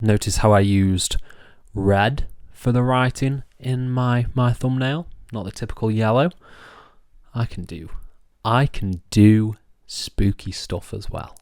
Notice how I used red for the writing in my thumbnail, not the typical yellow. I can do spooky stuff as well.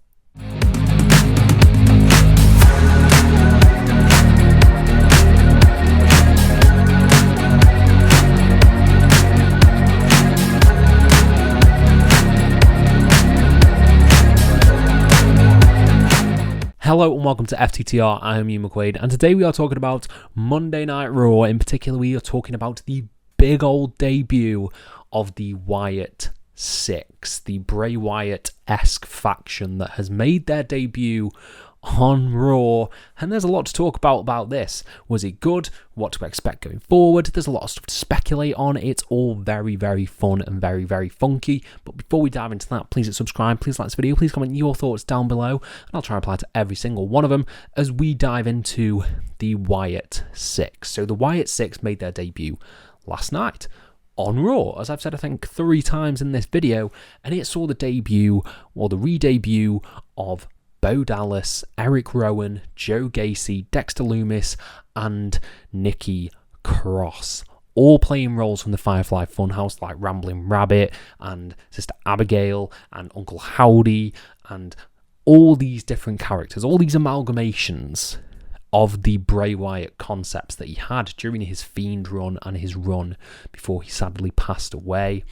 Hello and welcome to FTTR, I am Hugh McQuaid, and today we are talking about Monday Night Raw. In particular, we are talking about the big old debut of the Wyatt Sicks, the Bray Wyatt-esque faction that has made their debut on Raw, and there's a lot to talk about this. Was it good? What to expect going forward? There's a lot of stuff to speculate on. It's all very, very fun and very, very funky. But before we dive into that, please hit subscribe, please like this video, please comment your thoughts down below, and I'll try and reply to every single one of them as we dive into the Wyatt Sicks. So the Wyatt Sicks made their debut last night on Raw, as I've said I think 3 times in this video, and it saw the debut, or the re-debut of Bo Dallas, Eric Rowan, Joe Gacy, Dexter Lumis, and Nikki Cross, all playing roles from the Firefly Funhouse like Ramblin' Rabbit and Sister Abigail and Uncle Howdy, and all these different characters, all these amalgamations of the Bray Wyatt concepts that he had during his Fiend run and his run before he sadly passed away,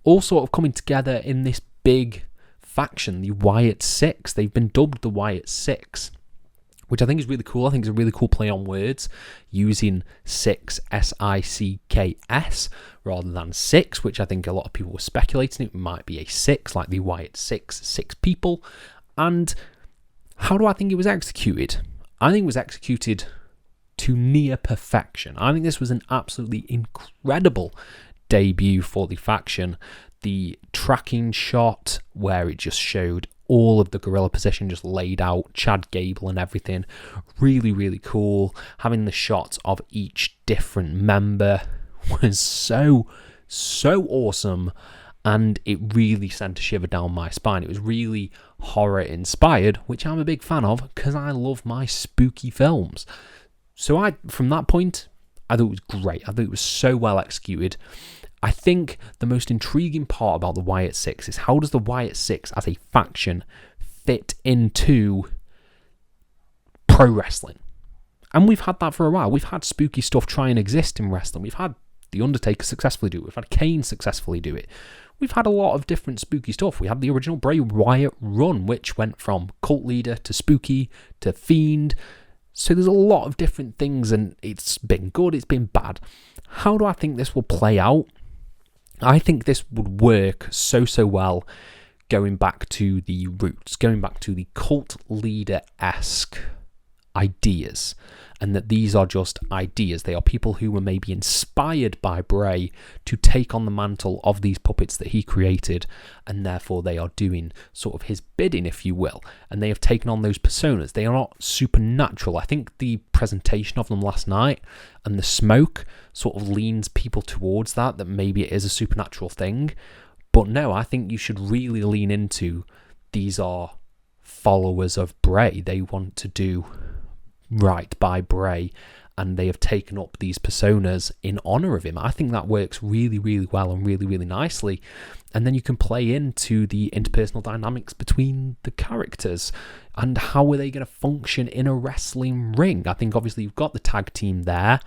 all sort of coming together in this big faction, the Wyatt Sicks. They've been dubbed the Wyatt Sicks, which I think is really cool. I think it's a really cool play on words, using six, S-I-C-K-S, rather than six, which I think a lot of people were speculating it might be a six, like the Wyatt Six, 6 people. And how do I think it was executed? I think it was executed to near perfection. I think this was an absolutely incredible debut for the faction. The tracking shot where it just showed all of the gorilla position just laid out, Chad Gable and everything, really, really cool. Having the shots of each different member was so awesome, and it really sent a shiver down my spine. It was really horror inspired, which I'm a big fan of because I love my spooky films. So from that point, I thought it was great. I thought it was so well executed. I think the most intriguing part about the Wyatt Sicks is how does the Wyatt Sicks as a faction fit into pro wrestling? And we've had that for a while. We've had spooky stuff try and exist in wrestling. We've had The Undertaker successfully do it. We've had Kane successfully do it. We've had a lot of different spooky stuff. We had the original Bray Wyatt run, which went from cult leader to spooky to fiend. So there's a lot of different things, and it's been good, it's been bad. How do I think this will play out? I think this would work so well going back to the roots, going back to the cult leader-esque ideas, and that these are just ideas. They are people who were maybe inspired by Bray to take on the mantle of these puppets that he created, and therefore they are doing sort of his bidding, if you will, and they have taken on those personas. They are not supernatural. I think the presentation of them last night and the smoke sort of leans people towards that maybe it is a supernatural thing, but no, I think you should really lean into these are followers of Bray. They want to do right by Bray, and they have taken up these personas in honor of him. I think that works really, really well and really, really nicely. And then you can play into the interpersonal dynamics between the characters and how are they going to function in a wrestling ring. I think obviously you've got the tag team there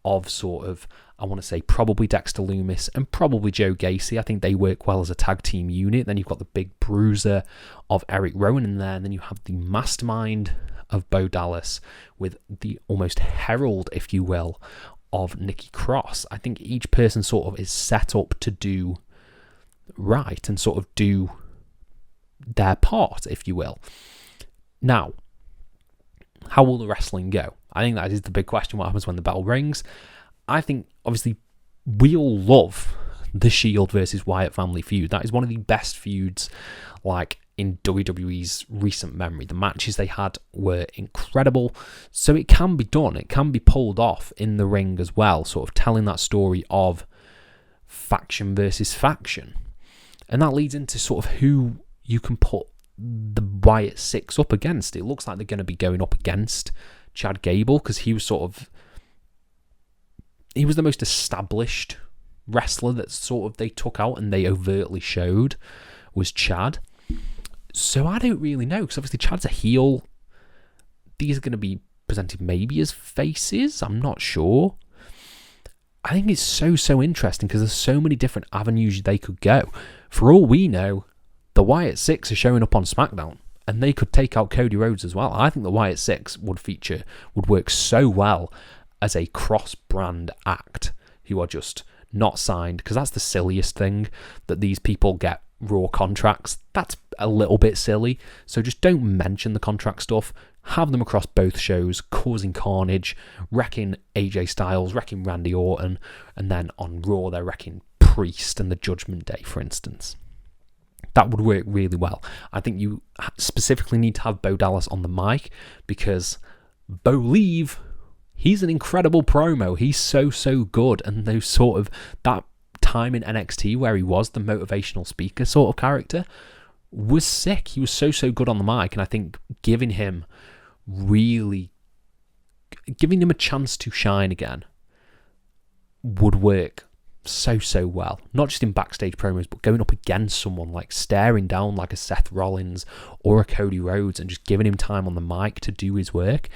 of sort of, I want to say probably Dexter Lumis and probably Joe Gacy. I think they work well as a tag team unit. Then you've got the big bruiser of Eric Rowan in there, and then you have the mastermind of Bo Dallas with the almost herald, if you will, of Nikki Cross. I think each person sort of is set up to do right and sort of do their part, if you will. Now, how will the wrestling go? I think that is the big question. What happens when the bell rings? I think, obviously, we all love the Shield versus Wyatt family feud. That is one of the best feuds, like, in WWE's recent memory. The matches they had were incredible. So it can be done. It can be pulled off in the ring as well, sort of telling that story of faction versus faction. And that leads into sort of who you can put the Wyatt Sicks up against. It looks like they're going to be going up against Chad Gable, because he was the most established wrestler that sort of they took out and they overtly showed was Chad. So I don't really know, because obviously Chad's a heel. These are going to be presented maybe as faces. I'm not sure. I think it's so interesting because there's so many different avenues they could go. For all we know, the Wyatt Sicks are showing up on SmackDown, and they could take out Cody Rhodes as well. I think the Wyatt Sicks would work so well as a cross-brand act who are just not signed, because that's the silliest thing, that these people get Raw contracts. That's a little bit silly. So just don't mention the contract stuff. Have them across both shows, causing carnage, wrecking AJ Styles, wrecking Randy Orton, and then on Raw they're wrecking Priest and the Judgment Day, for instance. That would work really well. I think you specifically need to have Bo Dallas on the mic, because Bo Leave, he's an incredible promo. He's so good, and those sort of that time in NXT where he was the motivational speaker sort of character was sick. He was so good on the mic, and I think giving him a chance to shine again would work so well. Not just in backstage promos, but going up against someone, like staring down like a Seth Rollins or a Cody Rhodes and just giving him time on the mic to do his work,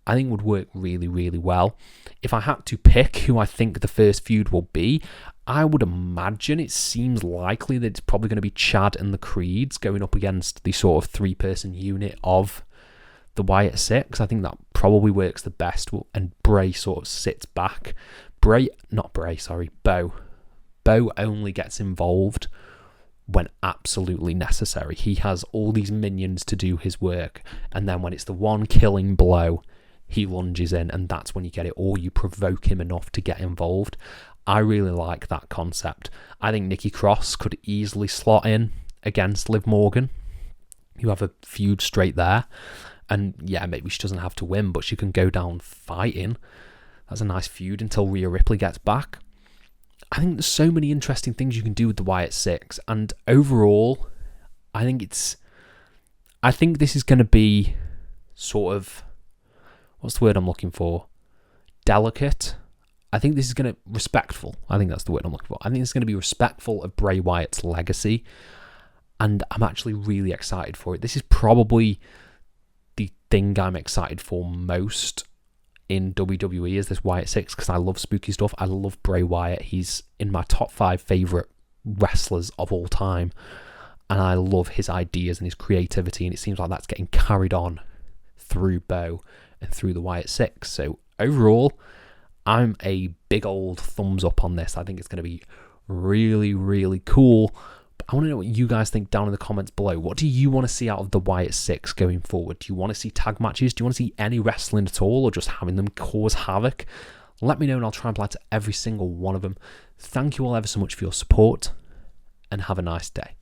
I think would work really well. If I had to pick who I think the first feud will be, I would imagine it seems likely that it's probably going to be Chad and the Creeds going up against the sort of 3-person unit of the Wyatt Sicks. I think that probably works the best, and Bray sort of sits back. Bo only gets involved when absolutely necessary. He has all these minions to do his work, and then when it's the one killing blow, he lunges in, and that's when you get it, or you provoke him enough to get involved. I really like that concept. I think Nikki Cross could easily slot in against Liv Morgan. You have a feud straight there. And yeah, maybe she doesn't have to win, but she can go down fighting. That's a nice feud until Rhea Ripley gets back. I think there's so many interesting things you can do with the Wyatt Sicks. And overall, I think this is going to be sort of, what's the word I'm looking for? Delicate. I think this is going to respectful. I think that's the word I'm looking for. I think it's going to be respectful of Bray Wyatt's legacy, and I'm actually really excited for it. This is probably the thing I'm excited for most in WWE, is this Wyatt Sicks, because I love spooky stuff. I love Bray Wyatt. He's in my top 5 favourite wrestlers of all time, and I love his ideas and his creativity, and it seems like that's getting carried on through Bo and through the Wyatt Sicks. So overall, I'm a big old thumbs up on this. I think it's going to be really cool. But I want to know what you guys think down in the comments below. What do you want to see out of the Wyatt Sicks going forward? Do you want to see tag matches? Do you want to see any wrestling at all, or just having them cause havoc? Let me know, and I'll try and apply to every single one of them. Thank you all ever so much for your support, and have a nice day.